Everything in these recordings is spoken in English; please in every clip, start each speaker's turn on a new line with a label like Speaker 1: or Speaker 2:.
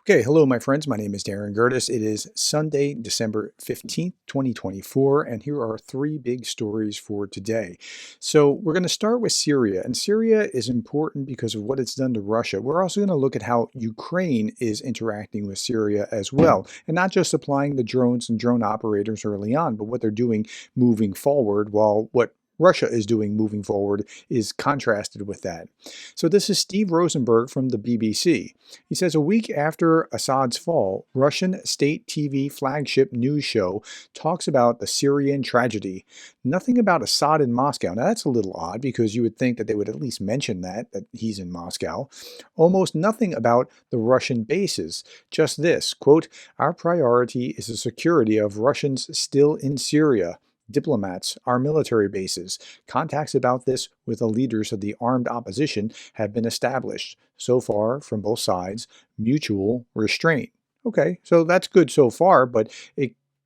Speaker 1: Okay, hello, my friends. My name is Darren Gerdes. It is Sunday, December 15th, 2024, and here are three big stories for today. So, we're going to start with Syria, and Syria is important because of what it's done to Russia. We're also going to look at how Ukraine is interacting with Syria as well, and not just supplying the drones and drone operators early on, but what they're doing moving forward, while what Russia is doing moving forward is contrasted with that. So, this is Steve Rosenberg from the BBC. He says a week after Assad's fall, Russian state TV flagship news show talks about the Syrian tragedy. Nothing about Assad in Moscow. Now that's a little odd because you would think that they would at least mention that he's in Moscow. Almost nothing about the Russian bases. Just this, quote, "Our priority is the security of Russians still in Syria. Diplomats, our military bases. Contacts about this with the leaders of the armed opposition have been established. So far, from both sides, mutual restraint." Okay, so that's good so far, but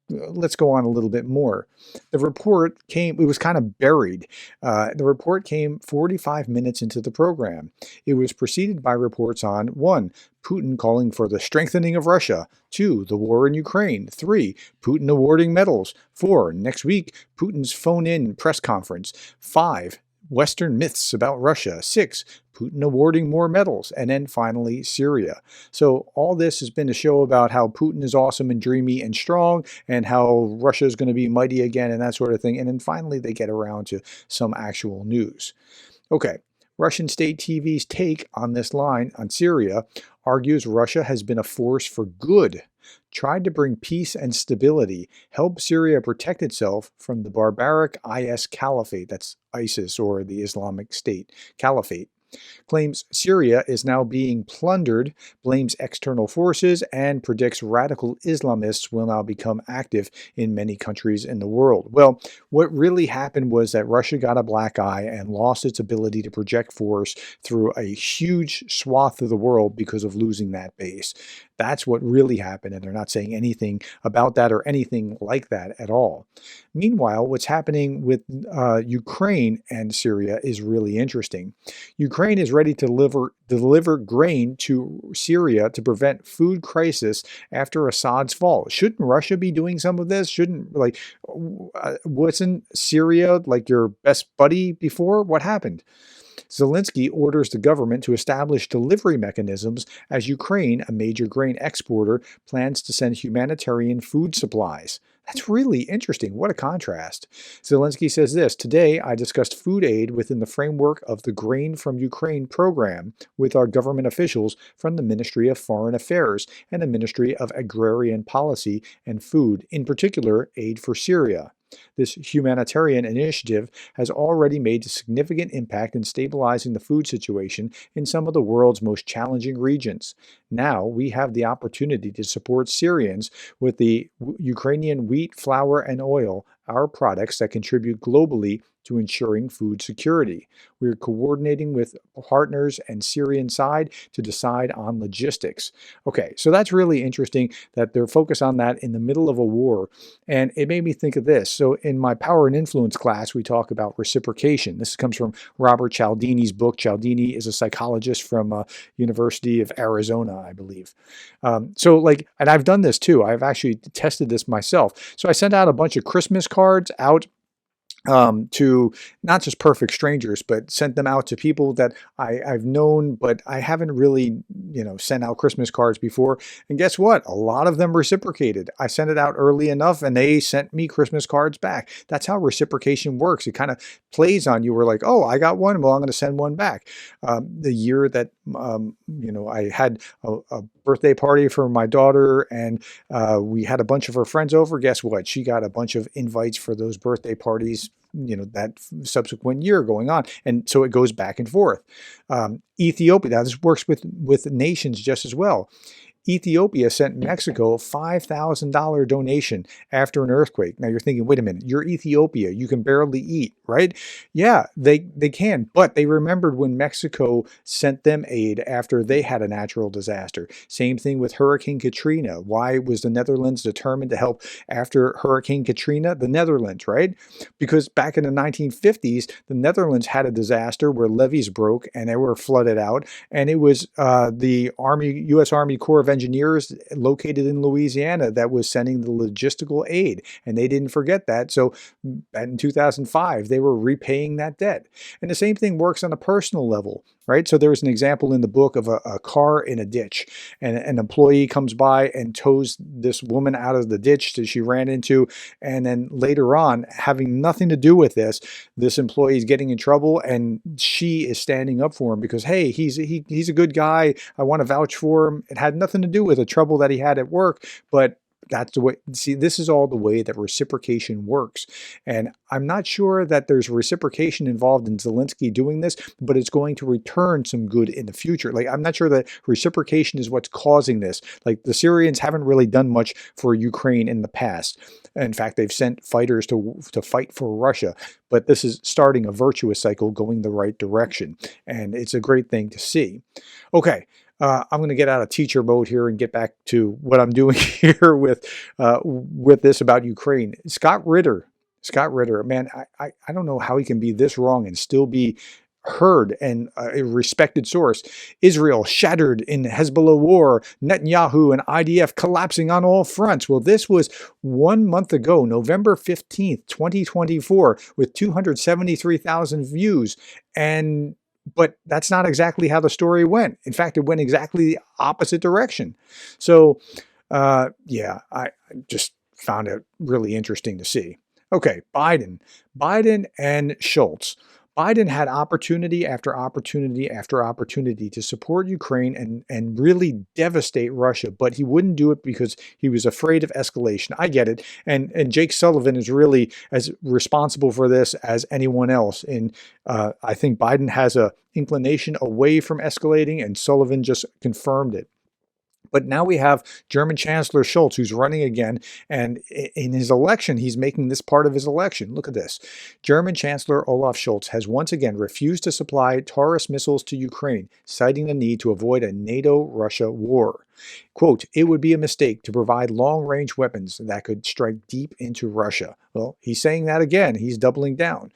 Speaker 1: let's go on a little bit more. The report came, it was kind of buried. The report came 45 minutes into the program. It was preceded by reports on 1. Putin calling for the strengthening of Russia. 2. The war in Ukraine. 3. Putin awarding medals. 4. Next week, Putin's phone-in press conference. 5. Western myths about Russia. 6. Putin awarding more medals. And then finally, Syria. So all this has been a show about how Putin is awesome and dreamy and strong, and how Russia is going to be mighty again and that sort of thing. And then finally, they get around to some actual news. Okay. Russian state TV's take on this line on Syria argues Russia has been a force for good, tried to bring peace and stability, help Syria protect itself from the barbaric IS caliphate, that's ISIS or the Islamic State caliphate. Claims Syria is now being plundered, blames external forces, and predicts radical Islamists will now become active in many countries in the world. Well, what really happened was that Russia got a black eye and lost its ability to project force through a huge swath of the world because of losing that base. That's what really happened, and they're not saying anything about that or anything like that at all. Meanwhile, what's happening with Ukraine and Syria is really interesting. Ukraine is ready to deliver grain to Syria to prevent food crisis after Assad's fall. Shouldn't Russia be doing some of this? Wasn't Syria like your best buddy before? What happened? Zelensky orders the government to establish delivery mechanisms as Ukraine, a major grain exporter, plans to send humanitarian food supplies. That's really interesting. What a contrast. Zelensky says this: "Today, I discussed food aid within the framework of the Grain from Ukraine program with our government officials from the Ministry of Foreign Affairs and the Ministry of Agrarian Policy and Food, in particular, aid for Syria. This humanitarian initiative has already made a significant impact in stabilizing the food situation in some of the world's most challenging regions. Now we have the opportunity to support Syrians with the Ukrainian wheat, flour, and oil, our products that contribute globally to ensuring food security. We are coordinating with partners and Syrian side to decide on logistics." Okay, so that's really interesting that they're focused on that in the middle of a war. And it made me think of this. So in my Power and Influence class, we talk about reciprocation. This comes from Robert Cialdini's book. Cialdini is a psychologist from University of Arizona, I believe. And I've done this too. I've actually tested this myself. So I sent out a bunch of Christmas cards out to not just perfect strangers, but sent them out to people that I've known, but I haven't really, sent out Christmas cards before. And guess what? A lot of them reciprocated. I sent it out early enough and they sent me Christmas cards back. That's how reciprocation works. It kind of plays on you. We're like, oh, I got one. Well, I'm going to send one back. The year that, I had a birthday party for my daughter and we had a bunch of her friends over. Guess what? She got a bunch of invites for those birthday parties that subsequent year going on. And so it goes back and forth. Ethiopia, now this works with nations just as well. Ethiopia sent Mexico a $5,000 donation after an earthquake. Now you're thinking, wait a minute, you're Ethiopia. You can barely eat, right? Yeah, they can, but they remembered when Mexico sent them aid after they had a natural disaster. Same thing with Hurricane Katrina. Why was the Netherlands determined to help after Hurricane Katrina? The Netherlands, right? Because back in the 1950s, the Netherlands had a disaster where levees broke and they were flooded out. And it was the U.S. Army Corps of engineers located in Louisiana that was sending the logistical aid, and they didn't forget that. So in 2005, they were repaying that debt. And the same thing works on a personal level, right? So there was an example in the book of a car in a ditch, and an employee comes by and tows this woman out of the ditch that she ran into. And then later on, having nothing to do with this employee is getting in trouble, and she is standing up for him because, hey, he's a good guy. I want to vouch for him. It had nothing to do with the trouble that he had at work, but that's the way. See, this is all the way that reciprocation works. And I'm not sure that there's reciprocation involved in Zelensky doing this, but it's going to return some good in the future. Like, I'm not sure that reciprocation is what's causing this. Like, the Syrians haven't really done much for Ukraine in the past. In fact, they've sent fighters to fight for Russia. But this is starting a virtuous cycle going the right direction. And it's a great thing to see. Okay. I'm going to get out of teacher mode here and get back to what I'm doing here with this about Ukraine. Scott Ritter, man, I don't know how he can be this wrong and still be heard and a respected source. Israel shattered in Hezbollah war, Netanyahu and IDF collapsing on all fronts. Well, this was 1 month ago, November 15th, 2024, with 273,000 views. But that's not exactly how the story went. In fact, it went exactly the opposite direction. So, yeah, I just found it really interesting to see. Okay, Biden and Schultz. Biden had opportunity after opportunity after opportunity to support Ukraine and really devastate Russia, but he wouldn't do it because he was afraid of escalation. I get it. And Jake Sullivan is really as responsible for this as anyone else. And I think Biden has a inclination away from escalating, and Sullivan just confirmed it. But now we have German Chancellor Scholz, who's running again, and in his election, he's making this part of his election. Look at this. German Chancellor Olaf Scholz has once again refused to supply Taurus missiles to Ukraine, citing the need to avoid a NATO-Russia war. Quote, it would be a mistake to provide long-range weapons that could strike deep into Russia. Well, he's saying that again. He's doubling down.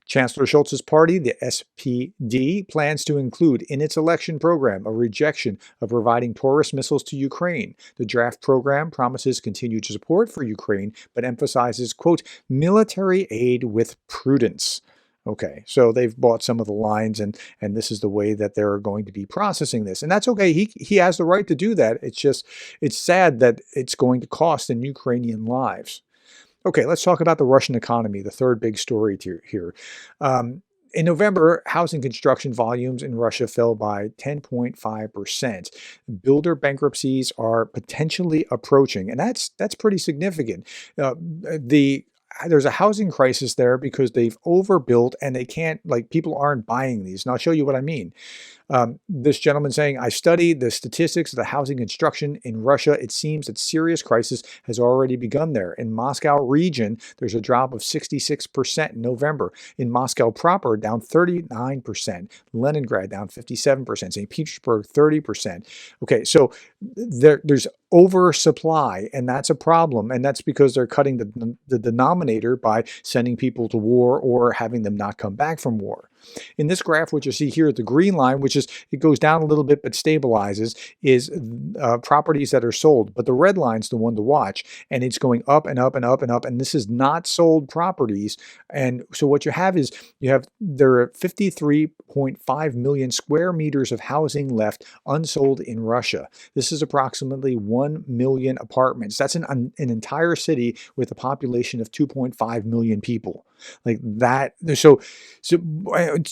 Speaker 1: Chancellor Scholz's party, the SPD, plans to include in its election program a rejection of providing Taurus missiles to Ukraine. The draft program promises continued support for Ukraine, but emphasizes, quote, military aid with prudence. Okay, so they've bought some of the lines, and this is the way that they're going to be processing this. And that's okay. He has the right to do that. It's sad that it's going to cost in Ukrainian lives. Okay, let's talk about the Russian economy, the third big story here. In November, housing construction volumes in Russia fell by 10.5%. Builder bankruptcies are potentially approaching, and that's pretty significant. There's a housing crisis there because they've overbuilt and they can't, like, people aren't buying these. And I'll show you what I mean. This gentleman saying, I studied the statistics of the housing construction in Russia. It seems that serious crisis has already begun there. In Moscow region, there's a drop of 66% in November. In Moscow proper, down 39%. Leningrad down 57%. St. Petersburg, 30%. Okay, so there's oversupply, and that's a problem. And that's because they're cutting the denominator by sending people to war or having them not come back from war. In this graph, what you see here, the green line, which is, it goes down a little bit but stabilizes, is properties that are sold. But the red line's the one to watch, and it's going up and up and up and up. And this is not sold properties. And so what you have is, there are 53.5 million square meters of housing left unsold in Russia. This is approximately 1 million apartments. That's an entire city with a population of 2.5 million people. Like that. So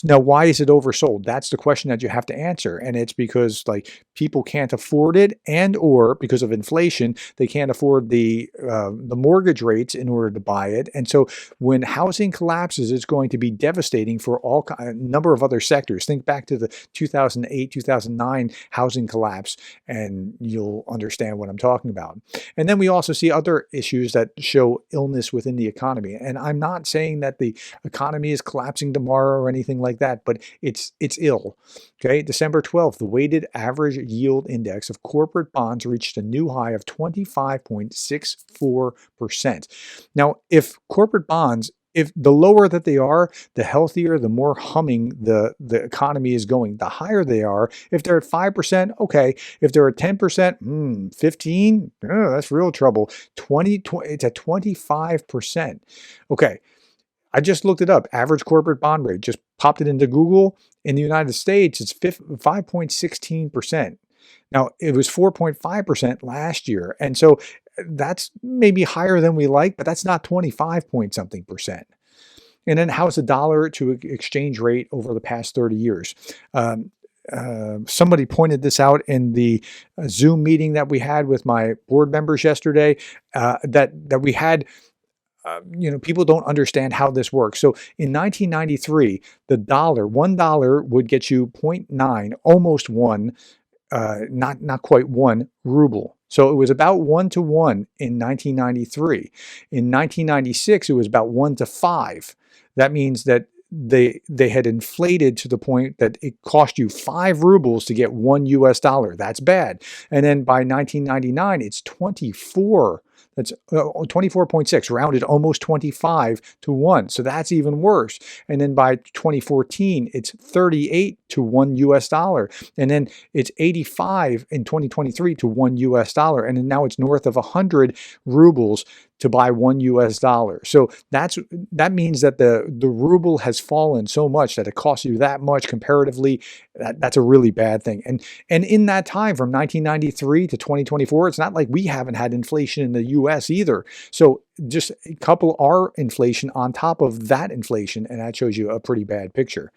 Speaker 1: now, why is it oversold? That's the question that you have to answer. And it's because, like, people can't afford it, and or because of inflation, they can't afford the mortgage rates in order to buy it. And so when housing collapses, it's going to be devastating for a number of other sectors. Think back to the 2008, 2009 housing collapse, and you'll understand what I'm talking about. And then we also see other issues that show illness within the economy. And I'm not saying that the economy is collapsing tomorrow or anything like that, but it's ill. Okay, December 12th, the weighted average yield index of corporate bonds reached a new high of 25.64%. Now, if corporate bonds, if the lower that they are, the healthier, the more humming the economy is going. The higher they are, if they're at 5%, okay. If they're at 10%, 15, that's real trouble. 20, it's at 25%. Okay, I just looked it up. Average corporate bond rate, just popped it into Google. In the United States, it's 5.16%. Now, it was 4.5% last year. And so that's maybe higher than we like, but that's not 25 point something percent. And then how's the dollar to exchange rate over the past 30 years? Somebody pointed this out in the Zoom meeting that we had with my board members yesterday, that we had. People don't understand how this works. So in 1993, the $1 would get you zero point 0.9, almost one, not quite one ruble. So it was about 1 to 1 in 1993. In 1996, it was about 1 to 5. That means that they had inflated to the point that it cost you 5 rubles to get $1. That's bad. And then by 1999, it's 24. That's 24.6, rounded almost 25 to 1. So that's even worse. And then by 2014, it's 38 to $1. And then it's 85 in 2023 to $1. And then now it's north of 100 rubles to buy $1. So that means that the ruble has fallen so much that it costs you that much comparatively. That's a really bad thing. And in that time from 1993 to 2024, it's not like we haven't had inflation in the US either. So just couple our inflation on top of that inflation, and that shows you a pretty bad picture.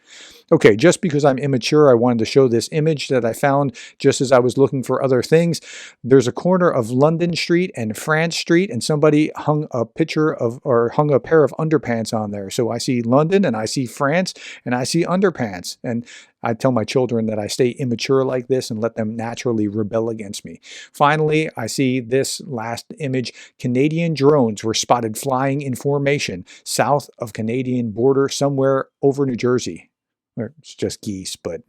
Speaker 1: Okay, just because I'm immature, I wanted to show this image that I found just as I was looking for other things. There's a corner of London Street and France Street, and somebody hung a pair of underpants on there. So I see London and I see France and I see underpants. And I tell my children that I stay immature like this and let them naturally rebel against me. Finally, I see this last image. Canadian drones were spotted flying in formation south of Canadian border somewhere over New Jersey. Or it's just geese, but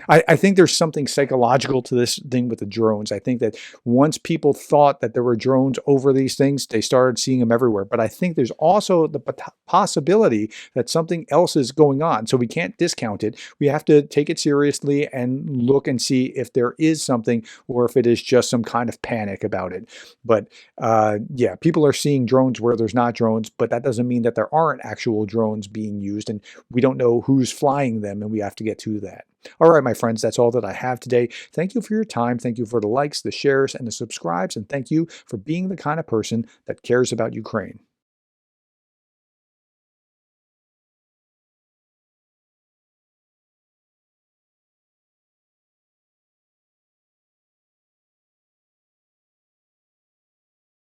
Speaker 1: I think there's something psychological to this thing with the drones. I think that once people thought that there were drones over these things, they started seeing them everywhere. But I think there's also the possibility that something else is going on. So we can't discount it. We have to take it seriously and look and see if there is something or if it is just some kind of panic about it. But yeah, people are seeing drones where there's not drones, but that doesn't mean that there aren't actual drones being used. And we don't know who's flying them, and we have to get to that. All right, my friends, that's all that I have today. Thank you for your time. Thank you for the likes, the shares, and the subscribes. And thank you for being the kind of person that cares about Ukraine.